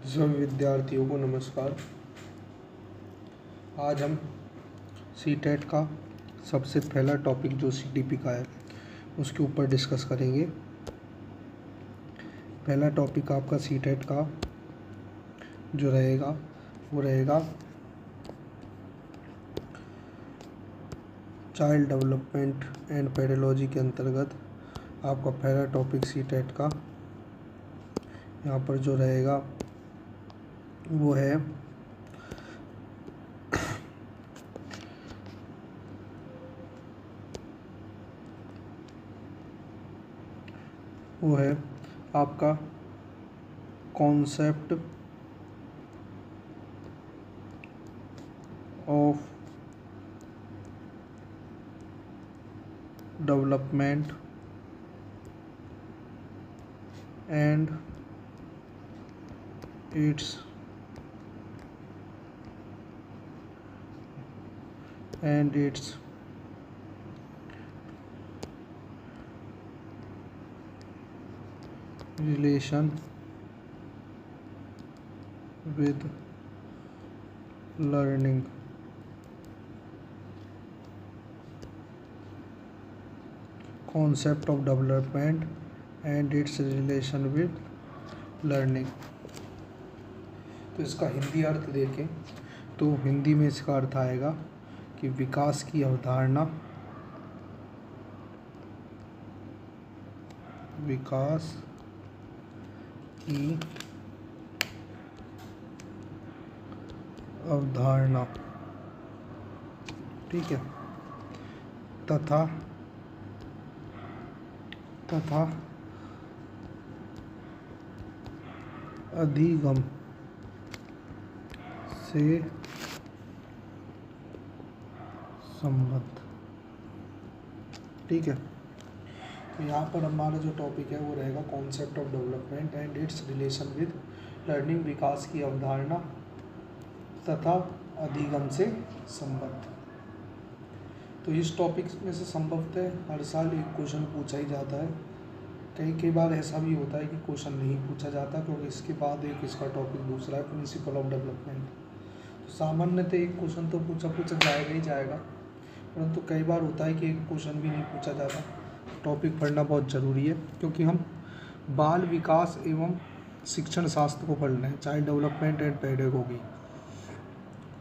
सभी विद्यार्थियों को नमस्कार। आज हम सीटेट का सबसे पहला टॉपिक जो सीटीपी का है उसके ऊपर डिस्कस करेंगे। पहला टॉपिक आपका सीटेट का जो रहेगा वो रहेगा चाइल्ड डेवलपमेंट एंड पेडोलॉजी के अंतर्गत आपका पहला टॉपिक सीटेट का यहाँ पर जो रहेगा वो है आपका concept of development and it's relation with learning। concept of development and its relation with learning। तो इसका हिंदी अर्थ देखें तो हिंदी में इसका अर्थ आएगा कि विकास की अवधारणा ठीक है, तथा अधिगम से संबद्ध। ठीक है, तो यहाँ पर हमारा जो टॉपिक है वो रहेगा concept of development and its relation with learning, विकास की अवधारणा तथा अधिगम से संबद्ध। तो इस टॉपिक में से संभवतः हर साल एक क्वेश्चन पूछा ही जाता है। कई बार ऐसा भी होता है कि क्वेश्चन नहीं पूछा जाता क्योंकि इसके बाद एक इसका टॉपिक दूसरा है प्रिंसिपल ऑफ डेवलपमेंट। तो सामान्यतः एक क्वेश्चन तो पूछा जाएगा ही जाएगा, परंतु कई बार होता है कि एक क्वेश्चन भी नहीं पूछा जाता। टॉपिक पढ़ना बहुत ज़रूरी है क्योंकि हम बाल विकास एवं शिक्षण शास्त्र को पढ़ रहे हैं, चाइल्ड डेवलपमेंट एंड पेडागोगी।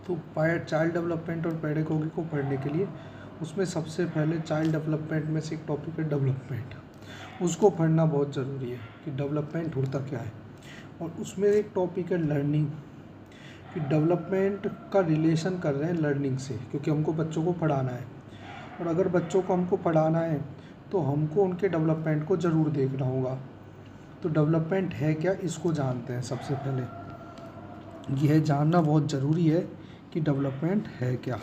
तो चाइल्ड डेवलपमेंट और पेडागोगी को पढ़ने के लिए उसमें सबसे पहले चाइल्ड डेवलपमेंट में से एक टॉपिक है डेवलपमेंट। उसको पढ़ना बहुत ज़रूरी है कि डेवलपमेंट होता क्या है। और उसमें एक टॉपिक है लर्निंग, कि डेवलपमेंट का रिलेशन कर रहे हैं लर्निंग से, क्योंकि हमको बच्चों को पढ़ाना है। और अगर बच्चों को हमको पढ़ाना है तो हमको उनके डेवलपमेंट को ज़रूर देखना होगा। तो डेवलपमेंट है क्या, इसको जानते हैं। सबसे पहले यह जानना बहुत ज़रूरी है कि डेवलपमेंट है क्या।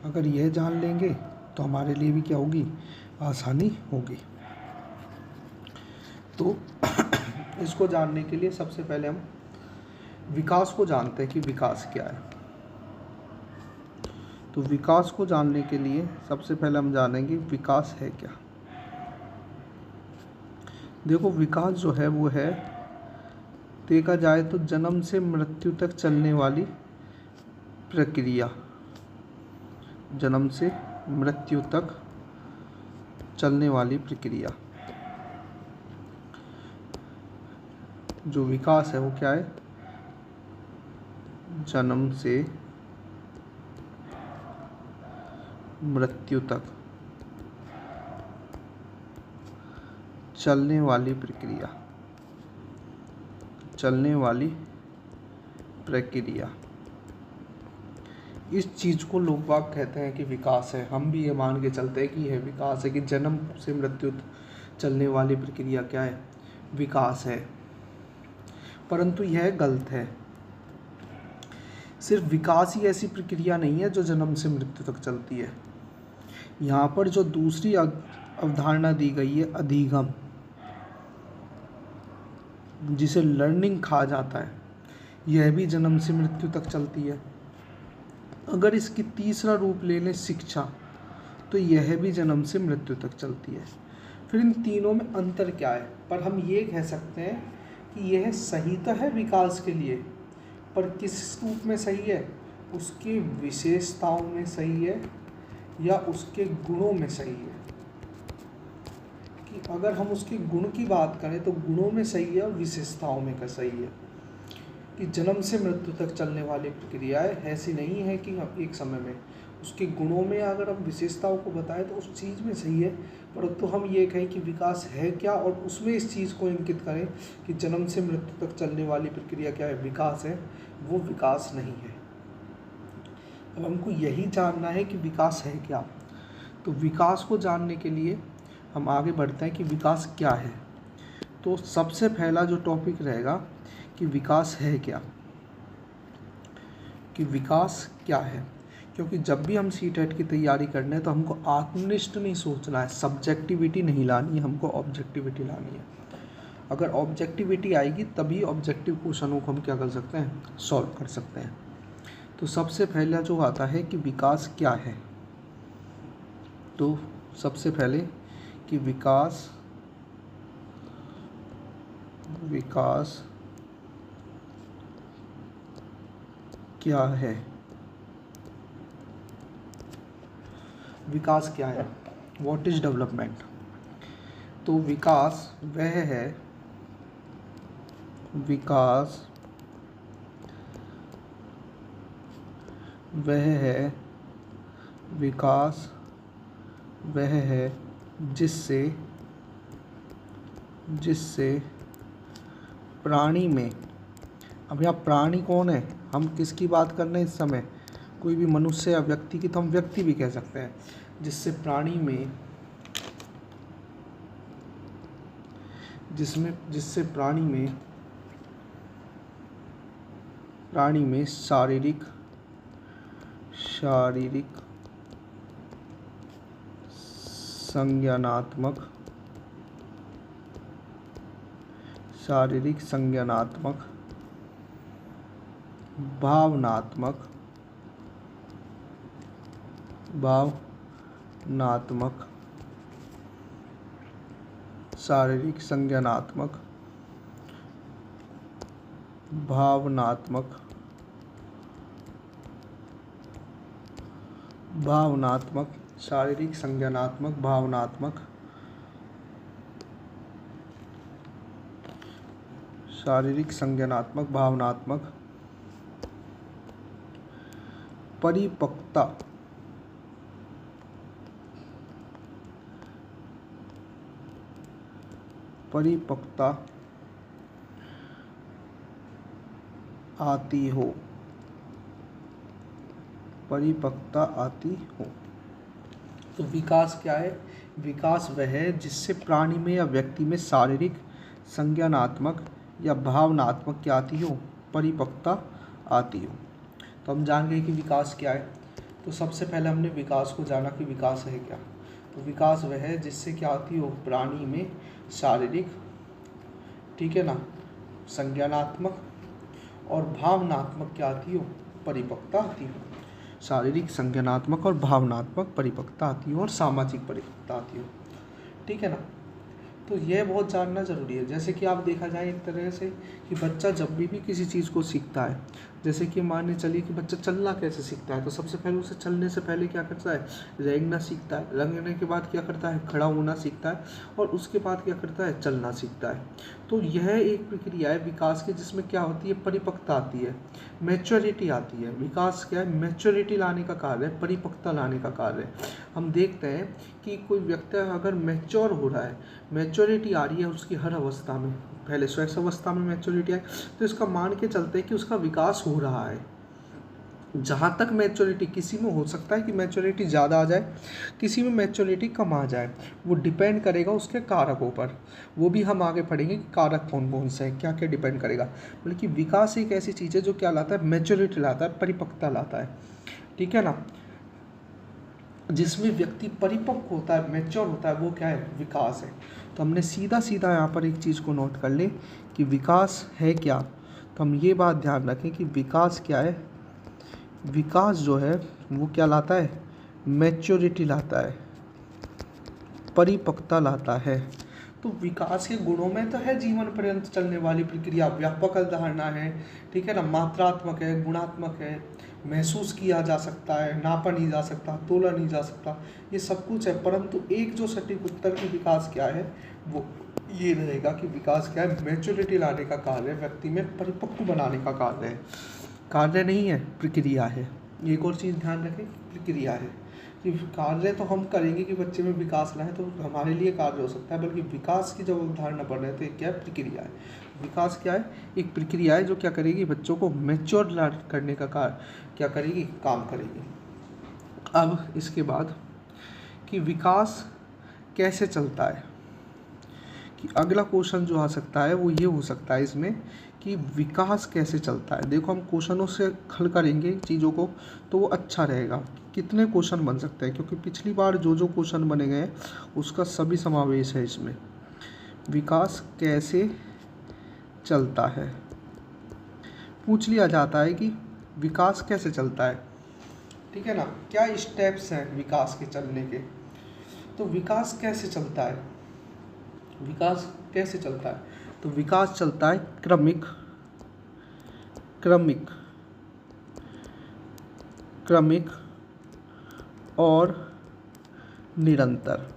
अगर यह जान लेंगे तो हमारे लिए भी क्या होगी, आसानी होगी। तो इसको जानने के लिए सबसे पहले हम विकास को जानते हैं कि विकास क्या है। तो विकास को जानने के लिए सबसे पहले हम जानेंगे विकास है क्या। देखो, विकास जो है वो है, देखा जाए तो जन्म से मृत्यु तक चलने वाली प्रक्रिया। जन्म से मृत्यु तक चलने वाली प्रक्रिया जो विकास है वो क्या है, जन्म से मृत्यु तक चलने वाली प्रक्रिया। इस चीज़ को लोग बाग कहते हैं कि विकास है। हम भी ये मान के चलते हैं कि यह विकास है, कि जन्म से मृत्यु चलने वाली प्रक्रिया क्या है, विकास है। परंतु यह गलत है। सिर्फ विकास ही ऐसी प्रक्रिया नहीं है जो जन्म से मृत्यु तक चलती है। यहाँ पर जो दूसरी अवधारणा दी गई है अधिगम, जिसे लर्निंग कहा जाता है, यह भी जन्म से मृत्यु तक चलती है। अगर इसकी तीसरा रूप ले लें शिक्षा, तो यह भी जन्म से मृत्यु तक चलती है। फिर इन तीनों में अंतर क्या है? पर हम ये कह सकते हैं कि यह सही तो है विकास के लिए, पर किस रूप में सही है, उसकी विशेषताओं में सही है या उसके गुणों में सही है। कि अगर हम उसके गुण की बात करें तो गुणों में सही है और विशेषताओं में का सही है। कि जन्म से मृत्यु तक चलने वाली प्रक्रियाएं ऐसी नहीं है कि हम एक समय में उसके गुणों में अगर हम विशेषताओं को बताएं तो उस चीज़ में सही है, परंतु हम ये कहें कि विकास है क्या और उसमें इस चीज़ को इंगित करें कि जन्म से मृत्यु तक चलने वाली प्रक्रिया क्या है, विकास है, वो विकास नहीं है। अब हमको यही जानना है कि विकास है क्या। तो विकास को जानने के लिए हम आगे बढ़ते हैं कि विकास क्या है। तो सबसे पहला जो टॉपिक रहेगा कि विकास है क्या, कि विकास क्या है। क्योंकि जब भी हम सीटेट की तैयारी करने हैं तो हमको आत्मनिष्ठ नहीं सोचना है, सब्जेक्टिविटी नहीं लानी है, हमको ऑब्जेक्टिविटी लानी है। अगर ऑब्जेक्टिविटी आएगी तभी ऑब्जेक्टिव क्वेश्चनों को हम क्या कर सकते हैं, सॉल्व कर सकते हैं। तो सबसे पहला जो आता है कि विकास क्या है, तो सबसे पहले कि विकास क्या है। विकास क्या है, व्हाट इज डेवलपमेंट। तो विकास वह है, विकास वह है जिससे प्राणी में, अब यहाँ प्राणी कौन है, हम किसकी बात कर रहे हैं इस समय, कोई भी मनुष्य या व्यक्ति की, तो हम व्यक्ति भी कह सकते हैं, जिससे प्राणी में शारीरिक संज्ञानात्मक भावनात्मक परिपक्वता आती हो। तो विकास क्या है, विकास वह है जिससे प्राणी में या व्यक्ति में शारीरिक, संज्ञानात्मक या भावनात्मक क्या आती हो, परिपक्वता आती हो। तो हम जान गए कि विकास क्या है। तो सबसे पहले हमने विकास को जाना कि विकास है क्या। तो विकास वह है जिससे क्या आती हो, प्राणी में शारीरिक, ठीक है ना, संज्ञानात्मक और भावनात्मक क्या आती हो, परिपक्वता आती हो। शारीरिक, संज्ञानात्मक और भावनात्मक परिपक्वता आती हो और सामाजिक परिपक्वता आती हो, ठीक है ना। तो यह बहुत जानना ज़रूरी है। जैसे कि आप देखा जाए एक तरह से कि बच्चा जब भी किसी चीज़ को सीखता है, जैसे कि मान चलिए कि बच्चा चलना कैसे सीखता है, तो सबसे पहले उसे चलने से पहले क्या करता है, रेंगना सीखता है, रेंगने के बाद क्या करता है, खड़ा होना सीखता है, और उसके बाद क्या करता है, चलना सीखता है। तो यह एक प्रक्रिया है विकास की जिसमें क्या होती है, परिपक्वता आती है, मैच्योरिटी आती है। विकास क्या है, मैच्योरिटी लाने का कार्य है, परिपक्वता लाने का कार्य है। हम देखते हैं कि कोई व्यक्ति अगर मैच्योर हो रहा है, मैच्योरिटी आ रही है उसकी हर अवस्था में, पहले स्वयं अवस्था में मैच्योरिटी आए, तो इसका मान के चलते हैं कि उसका विकास हो रहा है। जहाँ तक मैच्योरिटी, किसी में हो सकता है कि मैच्योरिटी ज़्यादा आ जाए, किसी में मैच्योरिटी कम आ जाए, वो डिपेंड करेगा उसके कारकों पर। वो भी हम आगे पढ़ेंगे कि कारक कौन कौन से हैं, क्या क्या डिपेंड करेगा। बल्कि विकास एक ऐसी चीज़ है जो क्या लाता है, मैच्योरिटी लाता है, परिपक्वता लाता है, ठीक है ना। जिसमें व्यक्ति परिपक्व होता है, मैच्योर होता है, वो क्या है, विकास है। तो हमने सीधा सीधा यहाँ पर एक चीज़ को नोट कर ले कि विकास है क्या। तो हम ये बात ध्यान रखें कि विकास क्या है, विकास जो है वो क्या लाता है, मैच्योरिटी लाता है, परिपक्वता लाता है। तो विकास के गुणों में तो है जीवन पर्यंत चलने वाली प्रक्रिया, व्यापक अवधारणा है, ठीक है ना, मात्रात्मक है, गुणात्मक है, महसूस किया जा सकता है, नापा नहीं जा सकता, तोला नहीं जा सकता, ये सब कुछ है। परंतु एक जो सटीक उत्तर की विकास क्या है वो ये रहेगा कि विकास क्या है, मैच्योरिटी लाने का कार्य है, व्यक्ति में परिपक्व बनाने का कार्य है, कार्य नहीं है, प्रक्रिया है। एक और चीज़ ध्यान रखें, प्रक्रिया है कि कार्य तो हम करेंगे कि बच्चे में विकास लाएं तो हमारे लिए कार्य हो सकता है, बल्कि विकास की जब अवधारणा पढ़ रहे थे क्या है, प्रक्रिया है। विकास क्या है, एक प्रक्रिया है जो क्या करेगी, बच्चों को मैच्योर करने का कार्य क्या करेगी, काम करेगी। अब इसके बाद कि विकास कैसे चलता है, कि अगला क्वेश्चन जो आ सकता है वो ये हो सकता है इसमें कि विकास कैसे चलता है। देखो हम क्वेश्चनों से हल करेंगे चीज़ों को तो वो अच्छा रहेगा। कितने क्वेश्चन बन सकते हैं, क्योंकि पिछली बार जो जो क्वेश्चन बने गए उसका सभी समावेश है इसमें। विकास कैसे चलता है, पूछ लिया जाता है कि विकास कैसे चलता है, ठीक है ना, क्या स्टेप्स हैं विकास के चलने के। तो विकास कैसे चलता है, विकास कैसे चलता है, तो विकास चलता है क्रमिक क्रमिक क्रमिक और निरंतर,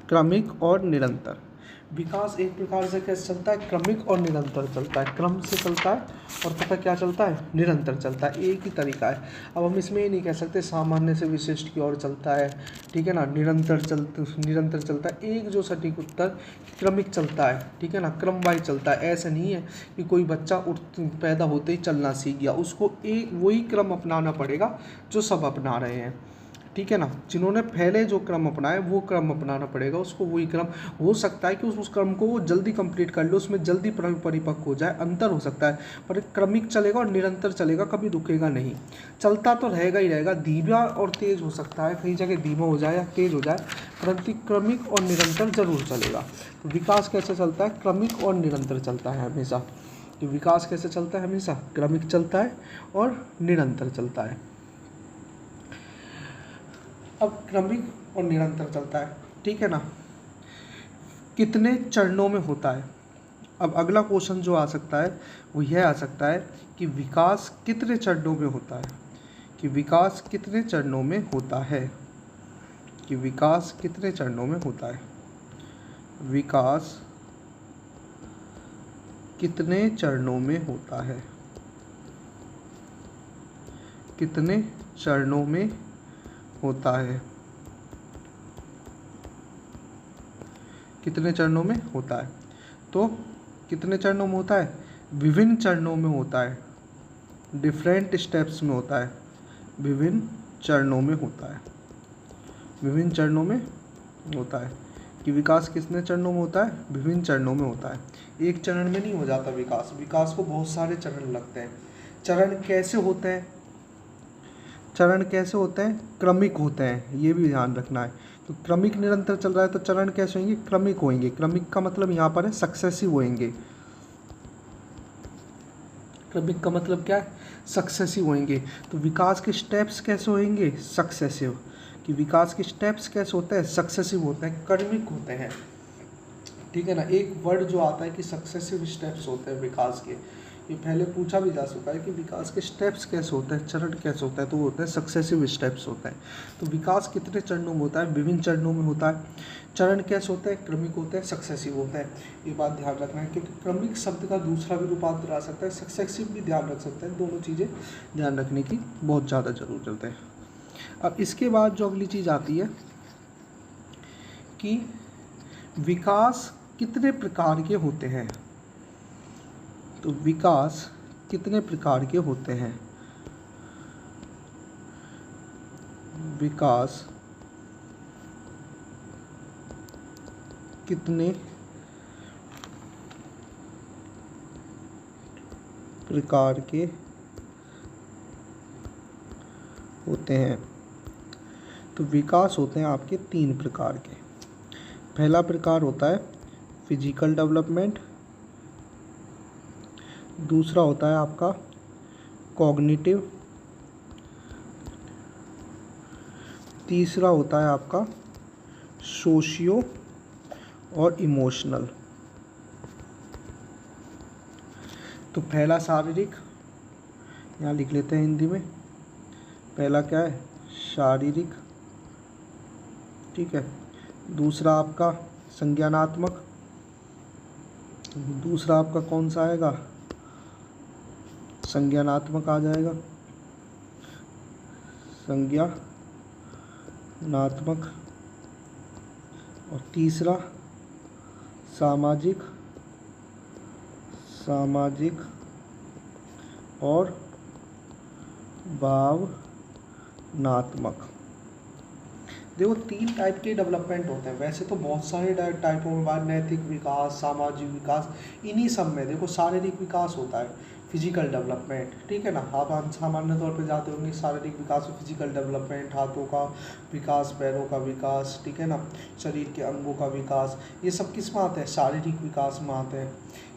क्रमिक और निरंतर। विकास एक प्रकार से कैसे चलता है, क्रमिक और निरंतर चलता है, क्रम से चलता है और पता क्या चलता है, निरंतर चलता है। एक ही तरीका है। अब हम इसमें ये नहीं कह सकते सामान्य से विशिष्ट की ओर चलता है, ठीक है ना, निरंतर चलता है। एक जो सटीक उत्तर क्रमिक चलता है, ठीक है ना, क्रम वाइज चलता है। ऐसा नहीं है कि कोई बच्चा पैदा होते ही चलना सीख गया, उसको एक वही क्रम अपनाना पड़ेगा जो सब अपना रहे हैं, ठीक है ना। जिन्होंने पहले जो क्रम अपनाया वो क्रम अपनाना पड़ेगा उसको, वही क्रम। हो सकता है कि उस क्रम को वो जल्दी कंप्लीट कर लो, उसमें जल्दी परिपक्व हो जाए, अंतर हो सकता है, पर क्रमिक चलेगा और निरंतर चलेगा, कभी रुकेगा नहीं, चलता तो रहेगा ही रहेगा। धीमा और तेज हो सकता है, कई जगह धीमा हो जाए या तेज हो जाए, परंतु क्रमिक और निरंतर जरूर चलेगा। तो विकास कैसे चलता है, क्रमिक और निरंतर चलता है हमेशा। तो विकास कैसे चलता है, हमेशा क्रमिक चलता है और निरंतर चलता है। अब क्रमिक और निरंतर चलता है, ठीक है ना, कितने चरणों में होता है। अब अगला क्वेश्चन जो आ सकता है वो यह आ सकता है कि विकास कितने चरणों में होता है, कि विकास कितने चरणों में होता है, कि विकास कितने चरणों में होता है, विकास कितने चरणों में होता है, कितने चरणों में होता है, कितने चरणों में होता है। तो कितने चरणों में होता है, विभिन्न चरणों में होता है, डिफरेंट स्टेप्स में होता है, विभिन्न चरणों में होता है, विभिन्न चरणों में होता है। कि विकास कितने चरणों में होता है, विभिन्न चरणों में होता है। एक चरण में नहीं हो जाता विकास, विकास को बहुत सारे चरण लगते हैं। चरण कैसे होते हैं, चरण कैसे होते हैं, क्रमिक होते हैं, ये भी ध्यान रखना है। तो क्रमिक निरंतर चल रहा है तो चरण कैसे होंगे, क्रमिक होंगे। क्रमिक का मतलब यहाँ पर है सक्सेसिव होंगे, क्रमिक का मतलब क्या है, सक्सेसिव होंगे। तो विकास के स्टेप्स कैसे होंगे, सक्सेसिव। कि विकास के स्टेप्स कैसे होते हैं, सक्सेसिव होते हैं, क्रमिक होते हैं, ठीक है ना। एक वर्ड जो आता है कि सक्सेसिव स्टेप्स होते हैं विकास के, ये पहले पूछा भी जा चुका है कि विकास के स्टेप्स कैसे होते हैं, चरण कैसे होता है, तो वो होते हैं सक्सेसिव स्टेप्स होते हैं। तो विकास कितने चरणों में होता है, विभिन्न चरणों में होता है। चरण कैसे होते हैं, क्रमिक होते हैं, सक्सेसिव होते हैं। ये बात ध्यान रखना है, क्योंकि क्रमिक शब्द का दूसरा भी रूपांतर आ सकता है, सक्सेसिव भी ध्यान रख सकते हैं। दोनों चीज़ें ध्यान रखने की बहुत ज़्यादा ज़रूरत है। अब इसके बाद जो अगली चीज़ आती है कि विकास कितने प्रकार के होते हैं। तो विकास कितने प्रकार के होते हैं, विकास कितने प्रकार के होते हैं। तो विकास होते हैं आपके 3 प्रकार के। पहला प्रकार होता है फिजिकल डेवलपमेंट, दूसरा होता है आपका कॉग्निटिव, तीसरा होता है आपका सोशियो, और इमोशनल। तो पहला शारीरिक, यहाँ लिख लेते हैं हिंदी में, पहला क्या है, शारीरिक, ठीक है। दूसरा आपका संज्ञानात्मक, दूसरा आपका कौन सा आएगा, संज्ञानात्मक आ जाएगा, संज्ञानात्मक। और तीसरा सामाजिक, सामाजिक और भावनात्मक। देखो 3 टाइप के डेवलपमेंट होते हैं, वैसे तो बहुत सारे टाइपों में बात, नैतिक विकास, सामाजिक विकास, इन्हीं सब में देखो शारीरिक विकास होता है, फिजिकल डेवलपमेंट, ठीक है ना। आप सामान्य तौर पे जाते होंगे शारीरिक विकास में, फिजिकल डेवलपमेंट, हाथों का विकास, पैरों का विकास, ठीक है ना, शरीर के अंगों का विकास, ये सब किस में आते हैं, शारीरिक विकास में आते हैं।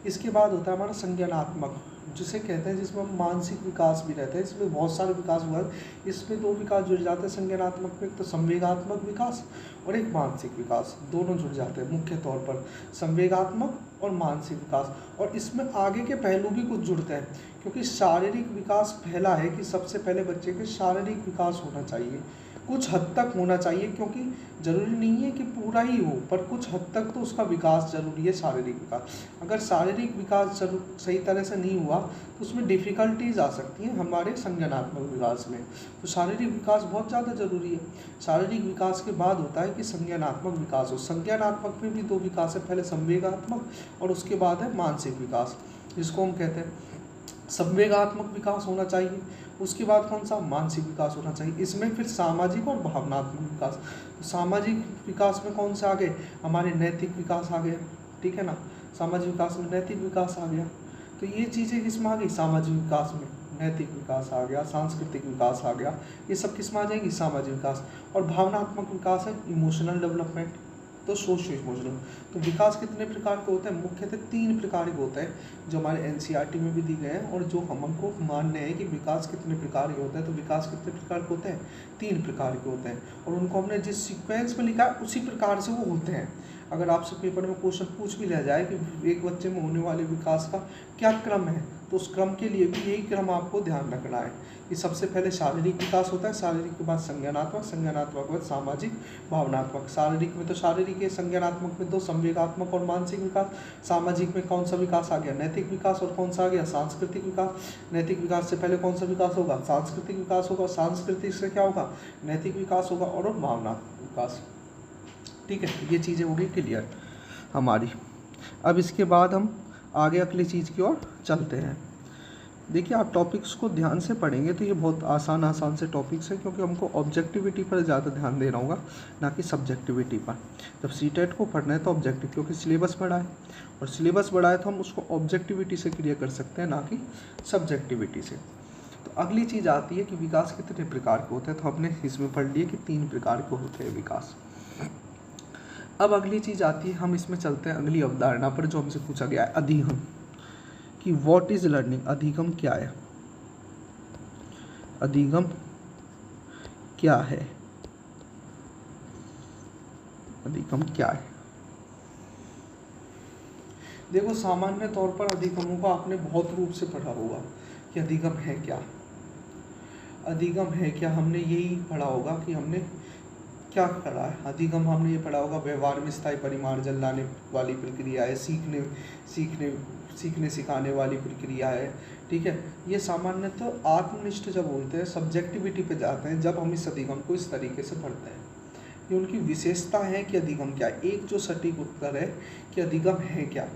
इसके बाद होता है हमारा संज्ञानात्मक, जिसे कहते हैं, जिसमें मानसिक विकास भी रहता है। इसमें बहुत सारे विकास हुआ है, इसमें 2 विकास जुड़ जाते हैं संज्ञानात्मक में, एक तो संवेगात्मक विकास और एक मानसिक विकास, दोनों जुड़ जाते हैं मुख्य तौर पर, संवेगात्मक और मानसिक विकास। और इसमें आगे के पहलू भी कुछ जुड़ते हैं, क्योंकि शारीरिक विकास पहला है कि सबसे पहले बच्चे के शारीरिक विकास होना चाहिए, कुछ हद तक होना चाहिए, क्योंकि ज़रूरी नहीं है कि पूरा ही हो, पर कुछ हद तक तो उसका विकास ज़रूरी है, शारीरिक विकास। अगर शारीरिक विकास सही तरह से नहीं हुआ तो उसमें डिफ़िकल्टीज आ सकती हैं हमारे संज्ञानात्मक विकास में। तो शारीरिक विकास बहुत ज़्यादा ज़रूरी है। शारीरिक विकास के बाद होता है कि संज्ञानात्मक विकास हो। संज्ञानात्मक में भी 2 विकास है, पहले संवेगात्मक और उसके बाद है मानसिक विकास, जिसको हम कहते हैं संवेगात्मक विकास होना चाहिए। उसके बाद कौन सा, मानसिक विकास होना चाहिए। इसमें फिर सामाजिक और भावनात्मक विकास। तो सामाजिक विकास में कौन सा आ गए, हमारे नैतिक विकास आ गया, ठीक है ना, सामाजिक विकास में नैतिक विकास आ गया। तो ये चीज़ें किस में आ गई, सामाजिक विकास में नैतिक विकास आ गया, सांस्कृतिक विकास आ गया, ये सब किस में आ जाएंगी, सामाजिक विकास। और भावनात्मक विकास है इमोशनल डेवलपमेंट, तो सोशियो इमोशनल। तो विकास कितने प्रकार के होते हैं, मुख्यतः 3 प्रकार के होते हैं, जो हमारे एनसीईआरटी में भी दी गए हैं, और जो हमको मानने हैं कि विकास कितने प्रकार के होते हैं। तो विकास कितने प्रकार के होते हैं, 3 प्रकार के होते हैं, और उनको हमने जिस सीक्वेंस में लिखा है उसी प्रकार से वो होते हैं। अगर आपसे पेपर में क्वेश्चन पूछ भी लिया जाए कि एक बच्चे में होने वाले विकास का क्या क्रम है, तो उस क्रम के लिए भी यही क्रम आपको ध्यान रखना है कि सबसे पहले शारीरिक विकास होता है, शारीरिक के बाद संज्ञानात्मक, संज्ञानात्मक के बाद सामाजिक, भावनात्मक। शारीरिक में तो शारीरिक है, संज्ञानात्मक में 2 संवेगात्मक और मानसिक विकास, सामाजिक में कौन सा विकास आ गया, नैतिक विकास, और कौन सा आ गया, सांस्कृतिक विकास। नैतिक विकास से पहले कौन सा विकास होगा, सांस्कृतिक विकास होगा, सांस्कृतिक से क्या होगा, नैतिक विकास होगा, और भावनात्मक विकास, ठीक है। ये चीज़ें हो गई क्लियर हमारी। अब इसके बाद हम आगे अगली चीज़ की ओर चलते हैं। देखिए आप टॉपिक्स को ध्यान से पढ़ेंगे तो ये बहुत आसान से टॉपिक्स हैं, क्योंकि हमको ऑब्जेक्टिविटी पर ज़्यादा ध्यान देना होगा, ना कि सब्जेक्टिविटी पर। जब सीटेट को पढ़ना है तो ऑब्जेक्टिव, क्योंकि सिलेबस बड़ा है, और सिलेबस बड़ा है तो हम उसको ऑब्जेक्टिविटी से क्लियर कर सकते हैं, ना कि सब्जेक्टिविटी से। तो अगली चीज़ आती है कि विकास कितने प्रकार के होते हैं। तो हमने इसमें पढ़ लिया कि 3 प्रकार के होते हैं विकास। अब अगली चीज़ आती है, हम इसमें चलते हैं अगली अवधारणा पर, जो हमसे पूछा गया है, अधिगम, कि व्हाट इज लर्निंग, अधिगम क्या है, अधिगम क्या है, अधिगम क्या है। देखो सामान्य तौर पर अधिगमों को आपने बहुत रूप से पढ़ा होगा कि अधिगम है क्या, अधिगम है क्या, हमने यही पढ़ा होगा कि हमने क्या करा है। अधिगम हमने ये पढ़ा होगा, व्यवहार में स्थायी परिमार्जन लाने वाली प्रक्रिया है, सीखने सिखाने वाली प्रक्रिया है, ठीक है। ये सामान्यतः तो आत्मनिष्ठ जब बोलते हैं, सब्जेक्टिविटी पे जाते हैं, जब हम इस अधिगम को इस तरीके से पढ़ते हैं। ये उनकी विशेषता है कि अधिगम क्या है। एक जो सटीक उत्तर है कि अधिगम है क्या,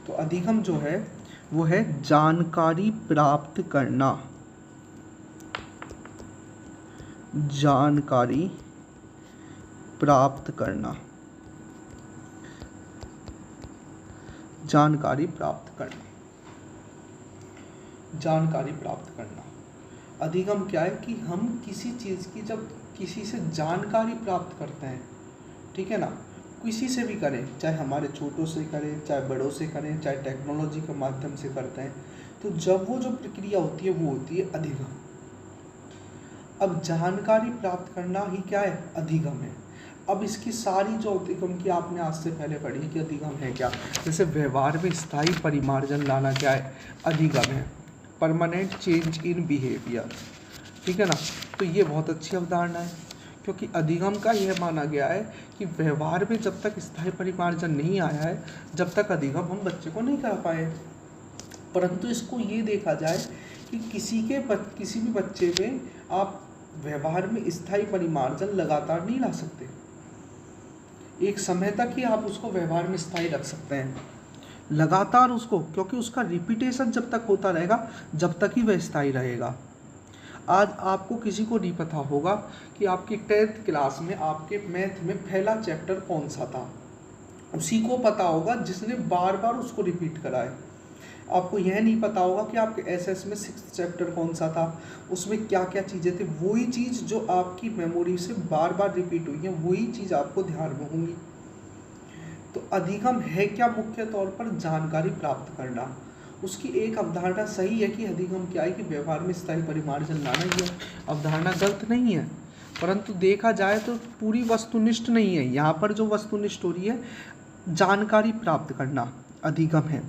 तो अधिगम जो है वो है जानकारी प्राप्त करना, जानकारी प्राप्त करना, जानकारी प्राप्त करना, जानकारी प्राप्त करना। अधिगम क्या है कि हम किसी चीज़ की जब किसी से जानकारी प्राप्त करते हैं, ठीक है ना, किसी से भी करें, चाहे हमारे छोटों से करें, चाहे बड़ों से करें, चाहे टेक्नोलॉजी के माध्यम से करते हैं, तो जब वो जो प्रक्रिया होती है वो होती है अधिगम। अब जानकारी प्राप्त करना ही क्या है, अधिगम है। अब इसकी सारी जो अधिगम की आपने आज से पहले पढ़ी कि अधिगम है क्या, जैसे व्यवहार में स्थायी परिमार्जन लाना क्या है, अधिगम है, परमानेंट चेंज इन बिहेवियर, ठीक है ना। तो ये बहुत अच्छी अवधारणा है, क्योंकि अधिगम का यह माना गया है कि व्यवहार में जब तक स्थायी परिमार्जन नहीं आया है, जब तक अधिगम हम बच्चे को नहीं कर पाए। परंतु इसको ये देखा जाए कि किसी भी बच्चे में आप व्यवहार में स्थायी परिमार्जन लगातार नहीं ला सकते। एक समय तक ही आप उसको व्यवहार में स्थायी रख सकते हैं, लगातार उसको, क्योंकि उसका रिपीटेशन जब तक होता रहेगा जब तक ही वह स्थायी रहेगा। आज आपको किसी को नहीं पता होगा कि आपकी 10th क्लास में आपके मैथ में पहला चैप्टर कौन सा था, उसी को पता होगा जिसने बार बार उसको रिपीट करा है। आपको यह नहीं पता होगा कि आपके एसएस में 6th चैप्टर कौन सा था, उसमें क्या क्या चीज़ें थी। वही चीज़ जो आपकी मेमोरी से बार बार रिपीट हुई है, वही चीज़ आपको ध्यान में होंगी। तो अधिगम है क्या, मुख्य तौर पर जानकारी प्राप्त करना। उसकी एक अवधारणा सही है कि अधिगम क्या है कि व्यवहार में स्थायी परिमार्जन लाना ही है, अवधारणा गलत नहीं है, परंतु देखा जाए तो पूरी वस्तुनिष्ठ नहीं है। यहाँ पर जो वस्तुनिष्ठ हो रही है जानकारी प्राप्त करना अधिगम है।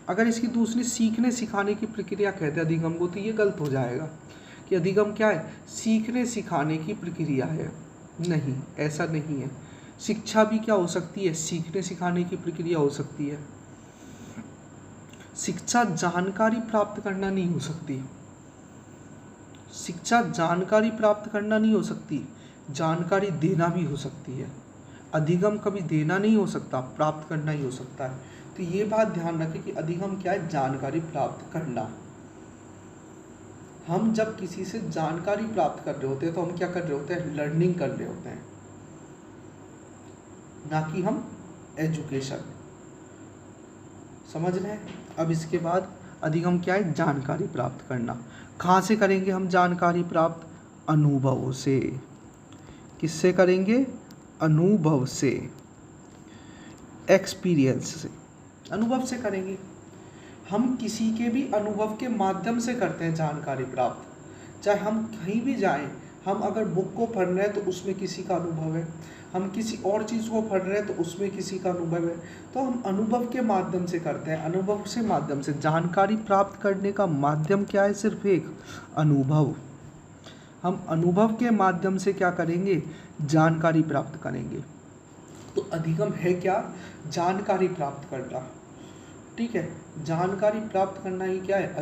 अगर इसकी दूसरी सीखने सिखाने की प्रक्रिया कहते हैं अधिगम को, तो ये गलत हो जाएगा कि अधिगम क्या है, सीखने सिखाने की प्रक्रिया है। नहीं, ऐसा नहीं है। शिक्षा भी क्या हो सकती है, सीखने सिखाने की प्रक्रिया हो सकती है। शिक्षा जानकारी प्राप्त करना नहीं हो सकती, शिक्षा जानकारी प्राप्त करना नहीं हो सकती, जानकारी देना भी हो सकती है। अधिगम कभी देना नहीं हो सकता, प्राप्त करना ही हो सकता है। तो ये बात ध्यान रखें कि अधिगम क्या है, जानकारी प्राप्त करना। हम जब किसी से जानकारी प्राप्त कर रहे होते हैं तो हम क्या कर रहे होते हैं, लर्निंग कर रहे होते हैं, ना कि हम एजुकेशन। समझ रहे हैं। अब इसके बाद अधिगम क्या है, जानकारी प्राप्त करना। कहाँ से करेंगे हम जानकारी प्राप्त, अनुभव से। किससे करेंगे, अनुभव से, एक्सपीरियंस से, अनुभव से करेंगे। हम किसी के भी अनुभव के माध्यम से करते हैं जानकारी प्राप्त। चाहे हम कहीं भी जाएं, हम अगर बुक को पढ़ रहे हैं तो उसमें किसी का अनुभव है, हम किसी और चीज़ को पढ़ रहे हैं तो उसमें किसी का अनुभव है। तो हम अनुभव के माध्यम से करते हैं, अनुभव से माध्यम से। जानकारी प्राप्त करने का माध्यम क्या है, सिर्फ एक, अनुभव। हम अनुभव के माध्यम से क्या करेंगे, जानकारी प्राप्त करेंगे। तो अधिगम है क्या, जानकारी प्राप्त करना। ठीक है, जानकारी प्राप्त करना ही क्या है,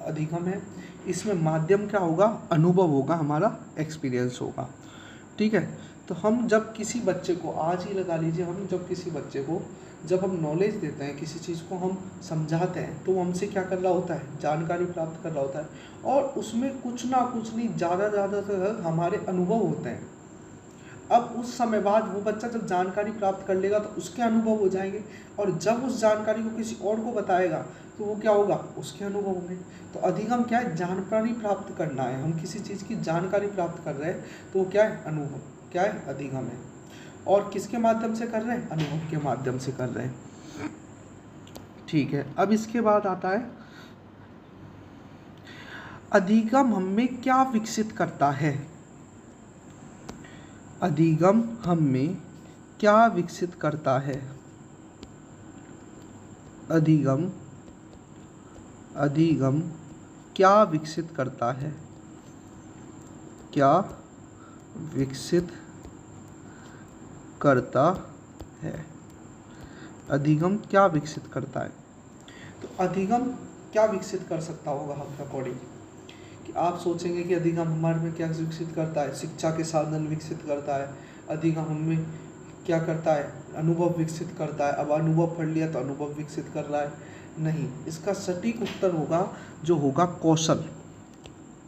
अधिगम है। इसमें माध्यम क्या होगा, अनुभव होगा, हमारा एक्सपीरियंस होगा। ठीक है, तो हम जब किसी बच्चे को, आज ही लगा लीजिए, हम जब किसी बच्चे को जब हम नॉलेज देते हैं, किसी चीज़ को हम समझाते हैं, तो वो हमसे क्या कर रहा होता है, जानकारी प्राप्त कर रहा होता है। और उसमें कुछ ना कुछ नहीं, ज़्यादातर हमारे अनुभव होते हैं। अब उस समय बाद वो बच्चा जब जानकारी प्राप्त कर लेगा तो उसके अनुभव हो जाएंगे, और जब उस जानकारी को किसी और को बताएगा तो वो क्या होगा, उसके अनुभव होंगे। तो अधिगम क्या है, जानकारी प्राप्त करना है। हम किसी चीज़ की जानकारी प्राप्त कर रहे हैं तो वो क्या है, अनुभव, क्या है, अधिगम है। और किसके माध्यम से कर रहे हैं, अनुभव के माध्यम से कर रहे हैं। ठीक है, अब इसके बाद आता है अधिगम हमें क्या विकसित करता है। अधिगम हमें क्या विकसित करता है, अधिगम क्या विकसित करता है, क्या विकसित करता है, अधिगम क्या विकसित करता है। तो अधिगम क्या विकसित कर सकता होगा आपके अकॉर्डिंग, कि आप सोचेंगे कि अधिगम हमारे में क्या विकसित करता है, शिक्षा के साधन विकसित करता है। अधिगम हमें क्या करता है, अनुभव विकसित करता है। अब अनुभव पढ़ लिया तो अनुभव विकसित कर रहा है, नहीं। इसका सटीक उत्तर होगा जो होगा कौशल।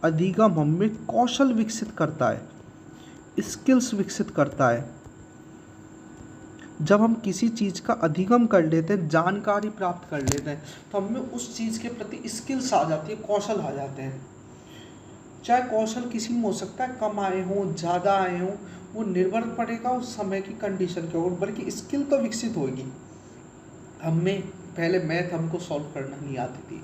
अधिगम हमें कौशल विकसित करता है, स्किल्स विकसित करता है। जब हम किसी चीज़ का अधिगम कर लेते हैं, जानकारी प्राप्त कर लेते हैं, तो हमें उस चीज़ के प्रति स्किल्स आ जाती है, कौशल आ जाते हैं। चाहे कौशल किसी में हो सकता है, कम आए हों, ज़्यादा आए हों, वो निर्भर पड़ेगा उस समय की कंडीशन के ऊपर, बल्कि स्किल तो विकसित होगी। हमें पहले मैथ हमको सॉल्व करना नहीं आती थी,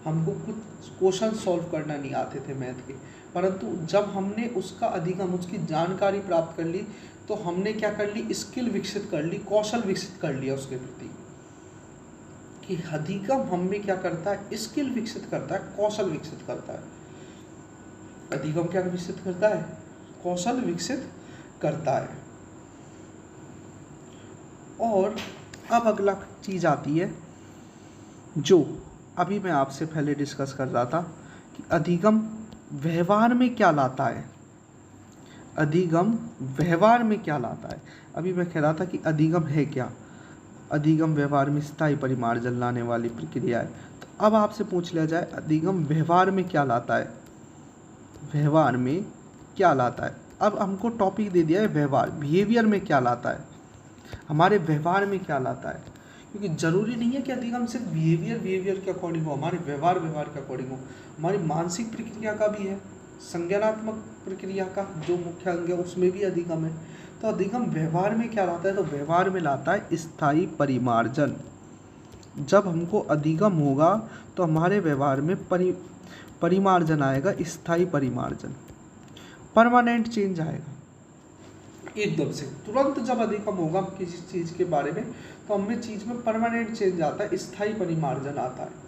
हमको कुछ क्वेश्चन सॉल्व करना नहीं आते थे मैथ के, परंतु जब हमने उसका अधिगम, उसकी जानकारी प्राप्त कर ली, तो हमने क्या कर ली, स्किल विकसित कर ली, कौशल विकसित कर लिया उसके प्रति। कि अधिगम हम में क्या करता है, स्किल विकसित करता है, कौशल विकसित करता है। अधिगम क्या विकसित करता है, कौशल विकसित करता है। और अब अगला चीज आती है जो अभी मैं आपसे पहले डिस्कस कर रहा था कि अधिगम व्यवहार में क्या लाता है। अधिगम व्यवहार में क्या लाता है। अभी मैं कह रहा था कि अधिगम है क्या, अधिगम व्यवहार में स्थायी परिमार्जन लाने वाली प्रक्रिया है। तो अब आपसे पूछ लिया जाए अधिगम व्यवहार में क्या लाता है, व्यवहार में क्या लाता है। अब हमको टॉपिक दे दिया है व्यवहार, बिहेवियर में क्या लाता है, हमारे व्यवहार में क्या लाता है। क्योंकि जरूरी नहीं है कि अधिगम सिर्फ बिहेवियर के अकॉर्डिंग हो, हमारे व्यवहार के अकॉर्डिंग हो। हमारी मानसिक प्रक्रिया का भी है, संज्ञानात्मक प्रक्रिया का जो मुख्य अंग है उसमें भी अधिगम है। तो अधिगम व्यवहार में क्या लाता है, तो व्यवहार में लाता है स्थायी परिमार्जन। जब हमको अधिगम होगा तो हमारे व्यवहार में परिमार्जन आएगा, स्थायी परिमार्जन, परमानेंट चेंज आएगा एकदम से। तुरंत जब अधिगम होगा किसी चीज़ के बारे में तो हमें चीज़ में परमानेंट चेंज आता है, स्थायी परिमार्जन आता है।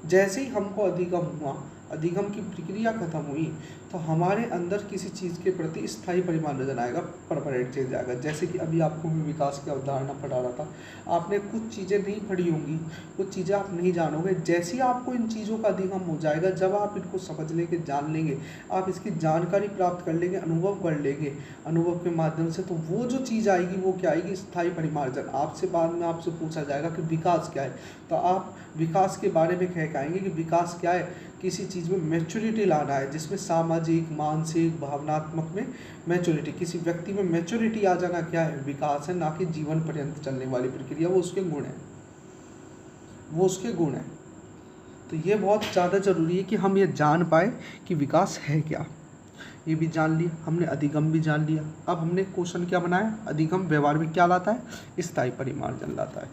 जैसे ही हमको अधिगम हुआ, अधिगम की प्रक्रिया खत्म हुई, तो हमारे अंदर किसी चीज़ के प्रति स्थायी परिमार्जन आएगा, परमानेंट चेंज आएगा। जैसे कि अभी आपको मैं विकास की अवधारणा पढ़ा रहा था, आपने कुछ चीज़ें नहीं पढ़ी होंगी, कुछ चीज़ें आप नहीं जानोगे। जैसे ही आपको इन चीज़ों का अधिगम हो जाएगा, जब आप इनको समझ लेंगे, जान लेंगे, आप इसकी जानकारी प्राप्त कर लेंगे, अनुभव कर लेंगे, अनुभव के माध्यम से, तो वो जो चीज़ आएगी वो क्या आएगी, स्थायी परिमार्जन। आपसे बाद में आपसे पूछा जाएगा कि विकास क्या है, तो आप विकास के बारे में कह के आएंगे कि विकास क्या है, किसी चीज़ में मैच्योरिटी लाना है, जिसमें सामाजिक, मानसिक, भावनात्मक में मैच्योरिटी, किसी व्यक्ति में मैच्योरिटी आ जाना क्या है, विकास है, ना कि जीवन पर्यंत चलने वाली प्रक्रिया। वो उसके गुण है, वो उसके गुण है। तो ये बहुत ज़्यादा ज़रूरी है कि हम ये जान पाए कि विकास है क्या। ये भी जान लिया हमने, अधिगम भी जान लिया। अब हमने क्वेश्चन क्या बनाया, अधिगम व्यवहार में क्या लाता है, स्थायी परिमार्जन लाता है।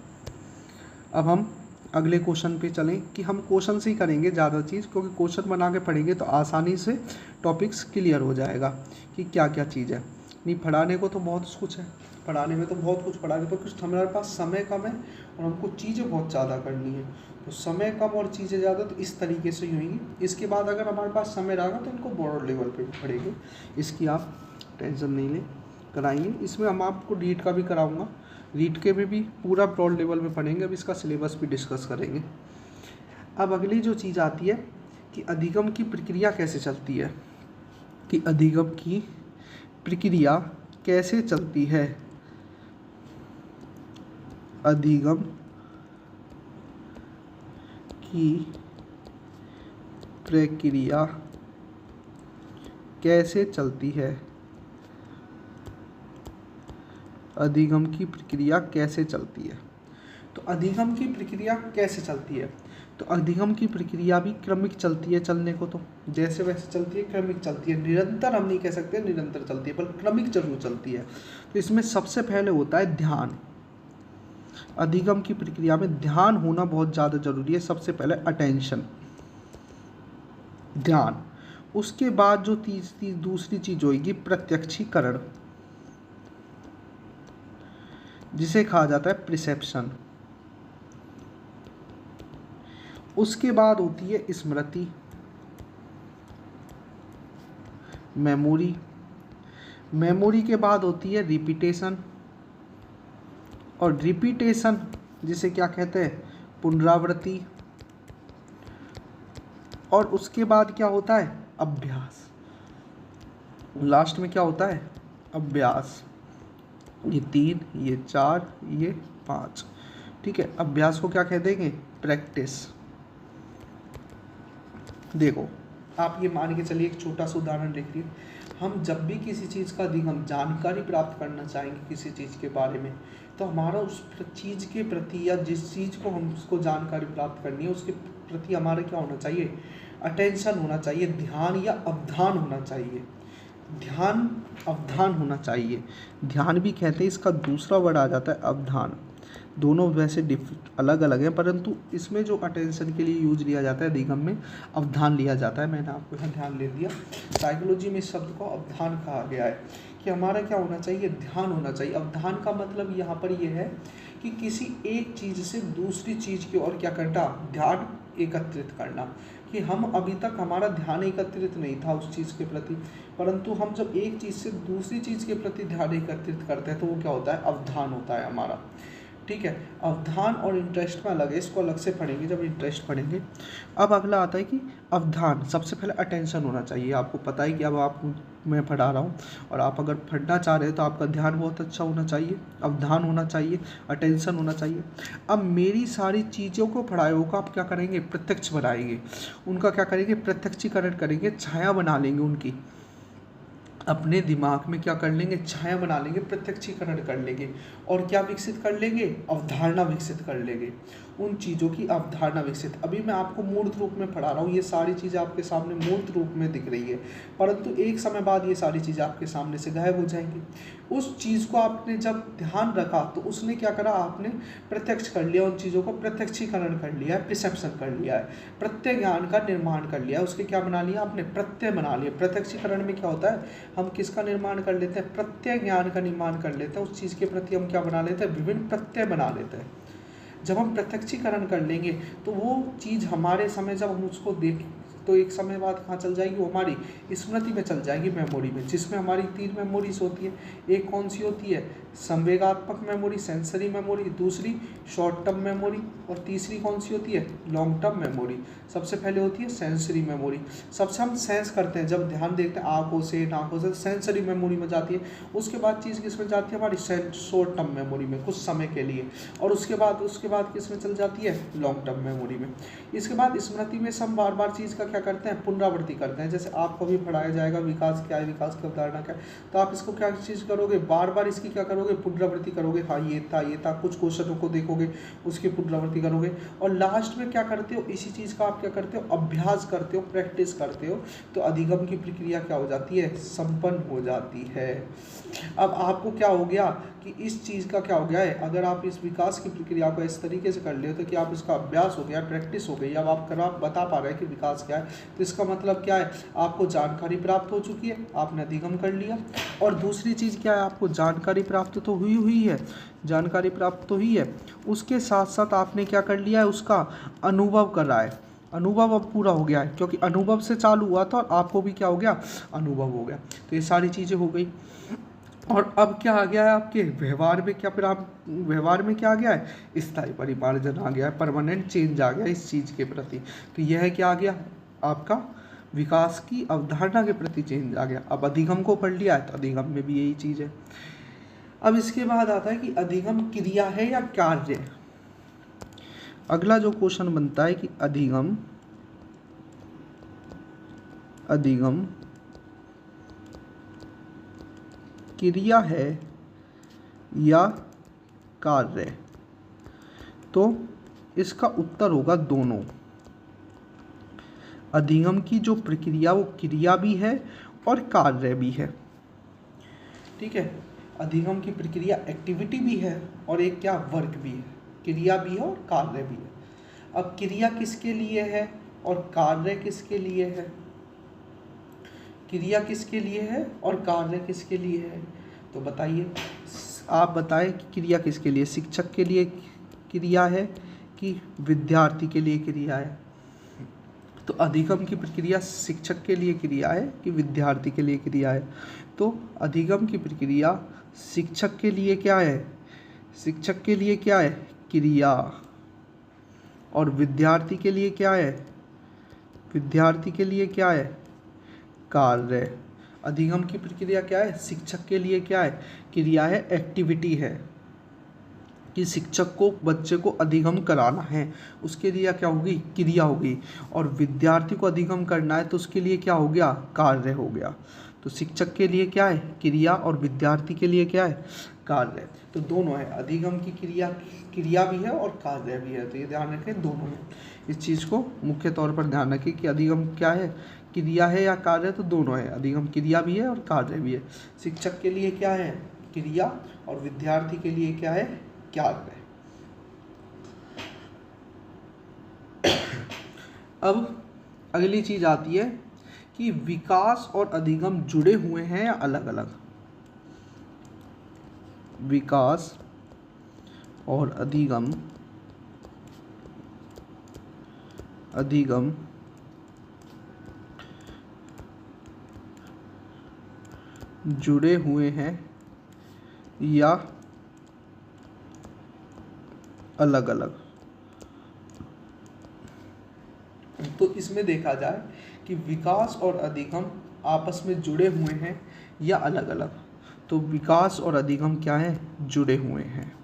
अब हम अगले क्वेश्चन पे चलें कि हम क्वेश्चन से ही करेंगे ज़्यादा चीज़, क्योंकि क्वेश्चन बना के पढ़ेंगे तो आसानी से टॉपिक्स क्लियर हो जाएगा कि क्या क्या चीज़ है। नहीं, पढ़ाने को तो बहुत कुछ है, पढ़ाने में तो बहुत कुछ पढ़ाने पर कुछ हमारे पास समय कम है और हमको चीज़ें बहुत ज़्यादा करनी है। तो समय कम और चीज़ें ज़्यादा, तो इस तरीके से ही होंगी। इसके बाद अगर हमारे पास समय रहेगा तो इनको बॉर्डर लेवल पर भी पढ़ेंगे, इसकी आप टेंशन नहीं लें, कराएंगे। इसमें हम आपको रीड का भी कराऊँगा, रीड के में भी पूरा ब्रॉड लेवल में पढ़ेंगे। अब इसका सिलेबस भी डिस्कस करेंगे। अब अगली जो चीज़ आती है कि अधिगम की प्रक्रिया कैसे चलती है, कि अधिगम की प्रक्रिया कैसे चलती है, अधिगम की प्रक्रिया कैसे चलती है, अधिगम की प्रक्रिया कैसे चलती है। तो अधिगम की प्रक्रिया कैसे चलती है, तो अधिगम की प्रक्रिया भी क्रमिक चलती है, चलने को तो जैसे वैसे चलती है, क्रमिक चलती है। निरंतर हम नहीं कह सकते निरंतर चलती है, पर क्रमिक जरूर चलती है। तो इसमें सबसे पहले होता है ध्यान। अधिगम की प्रक्रिया में ध्यान होना बहुत ज़्यादा जरूरी है। सबसे पहले अटेंशन, ध्यान। उसके बाद जो दूसरी चीज होगी प्रत्यक्षीकरण, जिसे कहा जाता है प्रिसेप्शन। उसके बाद होती है स्मृति, मेमोरी। मेमोरी के बाद होती है रिपीटेशन, और रिपीटेशन जिसे क्या कहते हैं, पुनरावृत्ति। और उसके बाद क्या होता है, अभ्यास। लास्ट में क्या होता है, अभ्यास। ये 3, ये 4, ये 5, ठीक है। अभ्यास को क्या कह देंगे, प्रैक्टिस। देखो आप ये मान के चलिए, एक छोटा सा उदाहरण देखिए। हम जब भी किसी चीज़ का अधिगम जानकारी प्राप्त करना चाहेंगे किसी चीज़ के बारे में, तो हमारा उस चीज़ के प्रति, या जिस चीज़ को हम उसको जानकारी प्राप्त करनी है उसके प्रति हमारा क्या होना चाहिए, अटेंशन होना चाहिए, ध्यान या अवधान होना चाहिए। ध्यान, अवधान होना चाहिए। ध्यान भी कहते हैं, इसका दूसरा वर्ड आ जाता है अवधान। दोनों वैसे अलग अलग हैं, परंतु इसमें जो अटेंशन के लिए यूज लिया जाता है अधिगम में अवधान लिया जाता है। मैंने आपको यहाँ ध्यान ले दिया। साइकोलॉजी में इस शब्द को अवधान कहा गया है कि हमारा क्या होना चाहिए, ध्यान होना चाहिए। अवधान का मतलब यहाँ पर ये है कि किसी एक चीज़ से दूसरी चीज़ की ओर क्या करना, ध्यान एकत्रित करना। कि हम अभी तक हमारा ध्यान एकत्रित नहीं था उस चीज़ के प्रति, परंतु हम जब एक चीज़ से दूसरी चीज़ के प्रति ध्यान एकत्रित करते हैं तो वो क्या होता है, अवधान होता है हमारा। ठीक है, अवधान और इंटरेस्ट में अलग है, इसको अलग से पढ़ेंगे जब इंटरेस्ट पढ़ेंगे। अब अगला आता है कि अवधान। सबसे पहले अटेंशन होना चाहिए। आपको पता है कि अब आप मैं पढ़ा रहा हूँ और आप अगर पढ़ना चाह रहे हो तो आपका ध्यान बहुत अच्छा होना चाहिए, अवधान होना चाहिए, अटेंशन होना चाहिए। अब मेरी सारी चीज़ों को पढ़ाए को आप क्या करेंगे, प्रत्यक्ष बनाएंगे, उनका क्या करेंगे, प्रत्यक्षीकरण करेंगे, छाया बना लेंगे उनकी, अपने दिमाग में क्या कर लेंगे, छाया बना लेंगे, प्रत्यक्षीकरण कर लेंगे और क्या विकसित कर लेंगे, अवधारणा विकसित कर लेंगे, उन चीज़ों की अवधारणा विकसित। अभी मैं आपको मूर्त रूप में पढ़ा रहा हूँ, ये सारी चीज़ें आपके सामने मूर्त रूप में दिख रही है, परंतु एक समय बाद ये सारी चीज़ें आपके सामने से गायब हो जाएंगी। उस चीज़ को आपने जब ध्यान रखा तो उसने क्या करा, आपने प्रत्यक्ष कर लिया, उन चीज़ों को प्रत्यक्षीकरण कर लिया है, प्रिसेप्शन कर लिया है, प्रत्यय ज्ञान का निर्माण कर लिया है, उसके क्या बना लिया आपने, प्रत्यय बना लिया। प्रत्यक्षीकरण में क्या होता है, हम किसका निर्माण कर लेते हैं, प्रत्यय ज्ञान का निर्माण कर लेते हैं, उस चीज़ के प्रति हम क्या बना लेते हैं, विभिन्न प्रत्यय बना लेते हैं। जब हम प्रत्यक्षीकरण कर लेंगे तो वो चीज़ हमारे समय जब हम उसको देख तो एक समय बाद कहाँ चल जाएगी, वो हमारी स्मृति में चल जाएगी, मेमोरी में, जिसमें हमारी 3 मेमोरीज होती है। एक कौन सी होती है, संवेगात्मक मेमोरी, सेंसरी मेमोरी, दूसरी शॉर्ट टर्म मेमोरी और तीसरी कौन सी होती है, लॉन्ग टर्म मेमोरी। सबसे पहले होती है सेंसरी मेमोरी, सबसे हम सेंस करते हैं, जब ध्यान देखते हैं आँखों से नाकों से, सेंसरी मेमोरी में जाती है। उसके बाद चीज़ किस में जाती है, हमारी शॉर्ट टर्म मेमोरी में कुछ समय के लिए, और उसके बाद किस में चल जाती है, लॉन्ग टर्म मेमोरी में। इसके बाद स्मृति में हम बार बार चीज़ का क्या करते हैं, पुनरावृत्ति करते हैं। जैसे आपको भी पढ़ाया जाएगा विकास क्या है, विकास की अवधारणा क्या है, तो आप इसको क्या चीज़ करोगे, बार बार इसकी क्या करोगे, पुनरावृत्ति करोगे। हाँ ये था, कुछ क्वेश्चनों को देखोगे, उसकी पुनरावृत्ति करोगे और लास्ट में क्या करते हो, इसी चीज़ का आप क्या करते हो, अभ्यास करते हो, प्रैक्टिस करते हो, तो अधिगम की प्रक्रिया क्या हो जाती है, संपन्न हो जाती है। अब आपको क्या हो गया कि इस चीज़ का क्या हो गया है, अगर आप इस विकास की प्रक्रिया को इस तरीके से कर ले तो कि आप इसका अभ्यास हो गया, प्रैक्टिस हो गई, अब आप बता पा रहे हैं कि विकास क्या है, तो इसका मतलब क्या है, आपको जानकारी प्राप्त हो चुकी है, आपने अधिगम कर लिया। और दूसरी चीज़ क्या है, आपको जानकारी प्राप्त तो हुई है, जानकारी प्राप्त तो हुई है, उसके साथ साथ आपने क्या कर लिया है, उसका अनुभव कर रहा है। अनुभव अब पूरा हो गया है, क्योंकि अनुभव से चालू हुआ था और आपको भी क्या हो गया, अनुभव हो गया। तो ये सारी चीज़ें हो गई। और अब क्या आ गया है आपके व्यवहार में, क्या व्यवहार में क्या आ गया है, स्थायी परिमार्जन आ गया है, परमानेंट चेंज आ गया इस चीज़ के प्रति। तो यह क्या आ गया, आपका विकास की अवधारणा के प्रति चेंज आ गया। अब अधिगम को पढ़ लिया है तो अधिगम में भी यही चीज़ है। अब इसके बाद आता है कि अधिगम क्रिया है या कार्य। अगला जो क्वेश्चन बनता है कि अधिगम क्रिया है या कार्य, तो इसका उत्तर होगा दोनों। अधिगम की जो प्रक्रिया वो क्रिया भी है और कार्य भी है। ठीक है, अधिगम की प्रक्रिया एक्टिविटी भी है और एक क्या, वर्क भी है, क्रिया भी है और कार्य भी है। अब क्रिया किसके लिए है और कार्य किसके लिए है, क्रिया किसके लिए है और कार्य किसके लिए है, तो बताइए, आप बताएं कि क्रिया किसके लिए, शिक्षक के लिए क्रिया है कि विद्यार्थी के लिए क्रिया है। तो अधिगम की प्रक्रिया शिक्षक के लिए क्रिया है कि विद्यार्थी के लिए क्रिया है, तो अधिगम की प्रक्रिया शिक्षक के लिए क्या है, शिक्षक के लिए क्या है, क्रिया, और विद्यार्थी के लिए क्या है, विद्यार्थी के लिए क्या है, कार्य। अधिगम की प्रक्रिया क्या है, शिक्षक के लिए क्या है, क्रिया है, एक्टिविटी है, कि शिक्षक को बच्चे को अधिगम कराना है, उसके लिए क्या होगी, क्रिया होगी, और विद्यार्थी को अधिगम करना है तो उसके लिए क्या हो गया, कार्य हो गया। तो शिक्षक के लिए क्या है, क्रिया, और विद्यार्थी के लिए क्या है, कार्य। तो दोनों है, अधिगम की क्रिया भी है और कार्य भी है, तो ये ध्यान रखें, दोनों है। इस चीज़ को मुख्य तौर पर ध्यान रखें कि अधिगम क्या है, क्रिया है या कार्य, तो दोनों है, अधिगम क्रिया भी है और कार्य भी है। शिक्षक के लिए क्या है, क्रिया, और विद्यार्थी के लिए क्या है, कार्य। अब अगली चीज आती है कि विकास और अधिगम जुड़े हुए हैं या अलग अलग। विकास और अधिगम जुड़े हुए हैं या अलग अलग। तो इसमें देखा जाए कि विकास और अधिगम आपस में जुड़े हुए हैं या अलग अलग। तो विकास और अधिगम क्या है? जुड़े हुए हैं,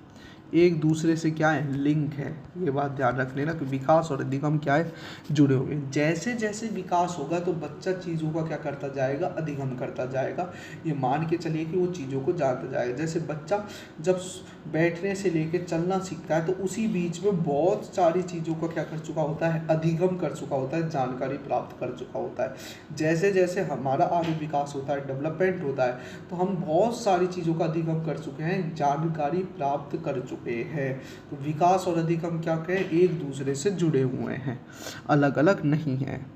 एक दूसरे से क्या है? लिंक है। ये बात ध्यान रख लेना कि विकास और अधिगम क्या है? जुड़े हुए हैं। जैसे जैसे विकास होगा तो बच्चा चीज़ों का क्या करता जाएगा? अधिगम करता जाएगा। ये मान के चलिए कि वो चीज़ों को जानता जाएगा। जैसे बच्चा जब बैठने से लेके चलना सीखता है तो उसी बीच में बहुत सारी चीज़ों का क्या कर चुका होता है? अधिगम कर चुका होता है, जानकारी प्राप्त कर चुका होता है। जैसे जैसे हमारा आगे विकास होता है, डेवलपमेंट होता है, तो हम बहुत सारी चीज़ों का अधिगम कर चुके हैं, जानकारी प्राप्त कर चुके हैं। तो विकास और अधिगम क्या कहें? एक दूसरे से जुड़े हुए हैं, अलग अलग नहीं हैं।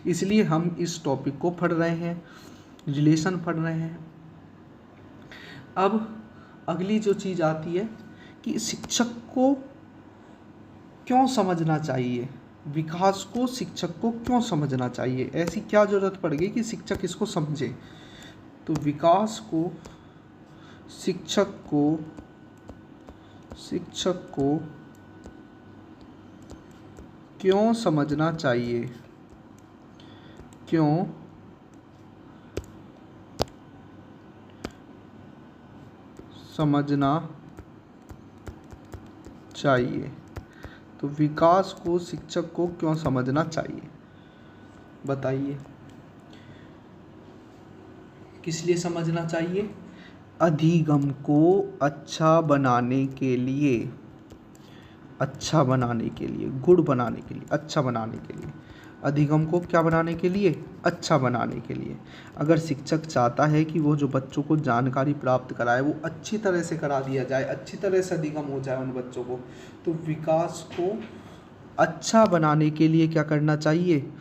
इसलिए हम इस टॉपिक को पढ़ रहे हैं, रिलेशन पढ़ रहे हैं। अब अगली जो चीज़ आती है कि शिक्षक को क्यों समझना चाहिए, विकास को शिक्षक को क्यों समझना चाहिए, ऐसी क्या ज़रूरत पड़ गई कि शिक्षक इसको समझे। तो विकास को शिक्षक को क्यों समझना चाहिए, क्यों समझना चाहिए। तो विकास को शिक्षक को क्यों समझना चाहिए, बताइए किस लिए समझना चाहिए? अधिगम को अच्छा बनाने के लिए, गुड बनाने के लिए, अच्छा बनाने के लिए। अधिगम को क्या बनाने के लिए? अच्छा बनाने के लिए। अगर शिक्षक चाहता है कि वो जो बच्चों को जानकारी प्राप्त कराए वो अच्छी तरह से करा दिया जाए, अच्छी तरह से अधिगम हो जाए उन बच्चों को, तो विकास को अच्छा बनाने के लिए क्या करना चाहिए?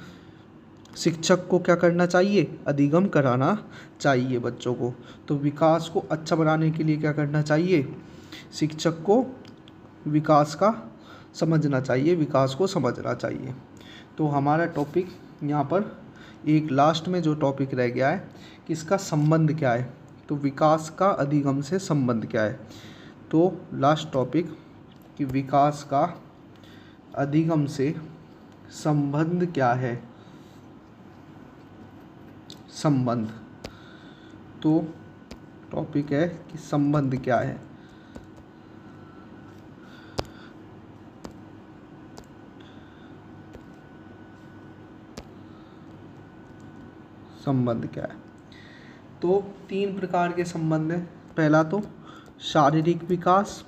शिक्षक को क्या करना चाहिए? अधिगम कराना चाहिए बच्चों को। तो विकास को अच्छा बनाने के लिए क्या करना चाहिए? शिक्षक को विकास का समझना चाहिए, विकास को समझना चाहिए। तो हमारा टॉपिक यहाँ पर एक लास्ट में जो टॉपिक रह गया है कि इसका संबंध क्या है, तो विकास का अधिगम से संबंध क्या है। तो लास्ट टॉपिक कि विकास का अधिगम से संबंध क्या है, संबंध। तो टॉपिक है कि संबंध क्या है। संबंध क्या है? तो 3 प्रकार के संबंध हैं। पहला तो शारीरिक विकास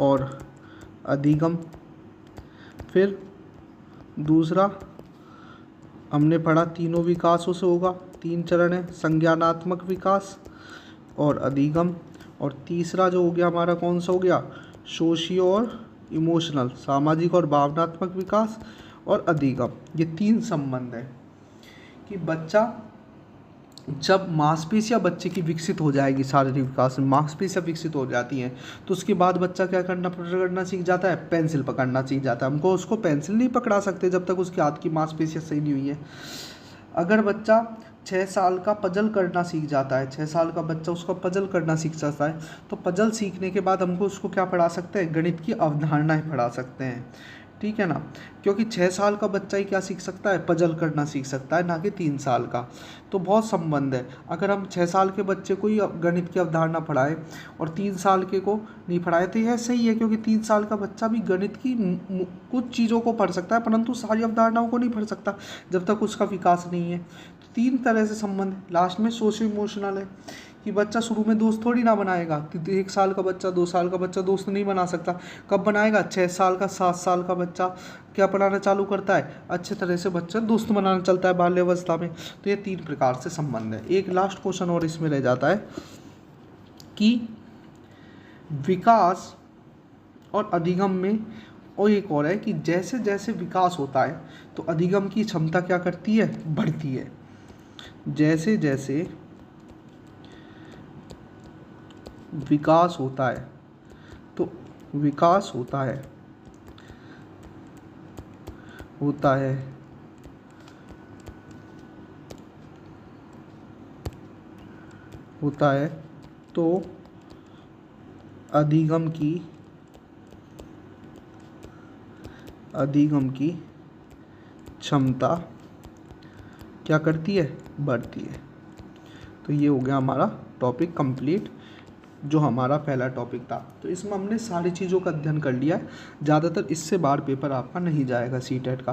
और अधिगम। फिर दूसरा हमने पढ़ा तीनों विकासों से होगा, 3 चरण है, संज्ञानात्मक विकास और अधिगम। और तीसरा जो हो गया हमारा कौन सा हो गया? सोशियो और इमोशनल, सामाजिक और भावनात्मक विकास और अधिगम। ये 3 संबंध है कि बच्चा जब मांसपेशियां बच्चे की विकसित हो जाएगी, शारीरिक विकास में मांसपेशियां विकसित हो जाती हैं, तो उसके बाद बच्चा क्या करना सीख जाता है? पेंसिल पकड़ना सीख जाता है। हमको उसको पेंसिल नहीं पकड़ा सकते जब तक उसके हाथ की मांसपेशियां सही नहीं हुई है। अगर बच्चा 6 साल का पजल करना सीख जाता है, 6 साल का बच्चा उसको पजल करना सीख जाता है, तो पजल सीखने के बाद हमको उसको क्या पढ़ा सकते हैं? गणित की अवधारणाएं पढ़ा सकते हैं, ठीक है ना। क्योंकि 6 साल का बच्चा ही क्या सीख सकता है? पजल करना सीख सकता है, ना कि 3 साल का। तो बहुत संबंध है। अगर हम 6 साल के बच्चे को ही गणित की अवधारणा पढ़ाएं और 3 साल के को नहीं पढ़ाए तो यह सही है, क्योंकि 3 साल का बच्चा भी गणित की कुछ चीज़ों को पढ़ सकता है परंतु सारी अवधारणाओं को नहीं पढ़ सकता जब तक उसका विकास नहीं है। तो 3 तरह से संबंध। लास्ट में सोशियो इमोशनल है कि बच्चा शुरू में दोस्त थोड़ी ना बनाएगा। 1 साल का बच्चा, 2 साल का बच्चा दोस्त नहीं बना सकता। कब बनाएगा? 6 साल का, 7 साल का बच्चा क्या बनाना चालू करता है? अच्छे तरह से बच्चा दोस्त बनाना चलता है बाल्यावस्था में। तो ये 3 प्रकार से संबंध है। एक लास्ट क्वेश्चन और इसमें रह जाता है कि विकास और अधिगम में और एक और है कि जैसे जैसे विकास होता है तो अधिगम की क्षमता क्या करती है, बढ़ती है। जैसे जैसे विकास होता है तो विकास होता है तो अधिगम की क्षमता क्या करती है, बढ़ती है। तो ये हो गया हमारा टॉपिक कंप्लीट, जो हमारा पहला टॉपिक था। तो इसमें हमने सारी चीज़ों का अध्ययन कर लिया है। ज़्यादातर इससे बाहर पेपर आपका नहीं जाएगा सीटेट का।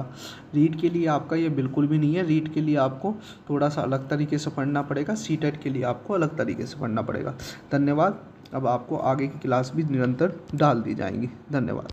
रीट के लिए आपका ये बिल्कुल भी नहीं है। रीट के लिए आपको थोड़ा सा अलग तरीके से पढ़ना पड़ेगा, सीटेट के लिए आपको अलग तरीके से पढ़ना पड़ेगा। धन्यवाद। अब आपको आगे की क्लास भी निरंतर डाल दी जाएंगी। धन्यवाद।